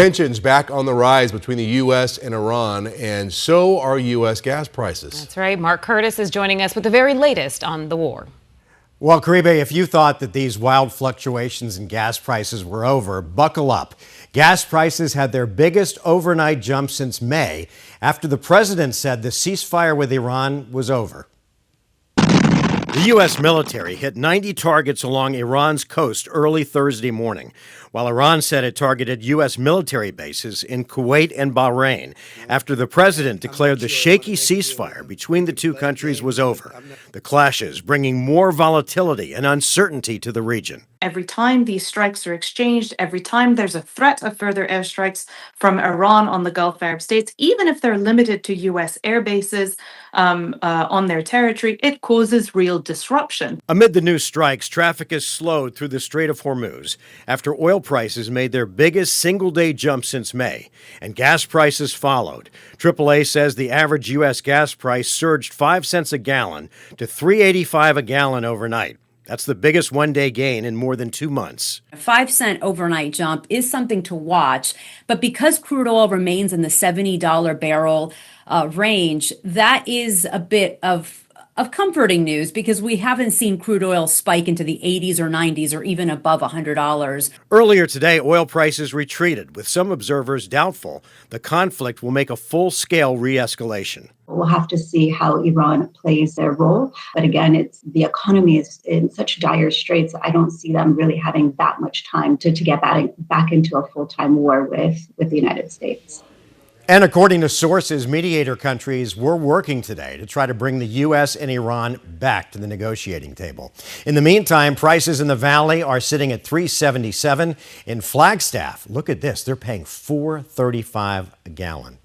Tensions back on the rise between the U.S. and Iran, and so are U.S. gas prices. That's right. Mark Curtis is joining us with the very latest on the war. Well, Caribe, if you thought that these wild fluctuations in gas prices were over, buckle up. Gas prices had their biggest overnight jump since May after the president said the ceasefire with Iran was over. The U.S. military hit 90 targets along Iran's coast early Thursday morning, while Iran said it targeted U.S. military bases in Kuwait and Bahrain after the president declared the shaky ceasefire between the two countries was over. The clashes bringing more volatility and uncertainty to the region. Every time these strikes are exchanged, every time there's a threat of further airstrikes from Iran on the Gulf Arab states, even if they're limited to U.S. air bases on their territory, it causes real disruption. Amid the new strikes, traffic has slowed through the Strait of Hormuz after oil prices made their biggest single-day jump since May, and gas prices followed. AAA says the average U.S. gas price surged 5 cents a gallon to $3.85 a gallon overnight. That's the biggest one-day gain in more than 2 months. A 5-cent overnight jump is something to watch, but because crude oil remains in the $70 barrel range, that is a bit of comforting news because we haven't seen crude oil spike into the 80s or 90s or even above $100. Earlier today, oil prices retreated, with some observers doubtful the conflict will make a full-scale re-escalation. We'll have to see how Iran plays their role. But again, the economy is in such dire straits. I don't see them really having that much time to get back into a full-time war with the United States. And according to sources, mediator countries were working today to try to bring the U.S. and Iran back to the negotiating table. In the meantime, prices in the valley are sitting at $3.77. In Flagstaff, look at this, they're paying $4.35 a gallon.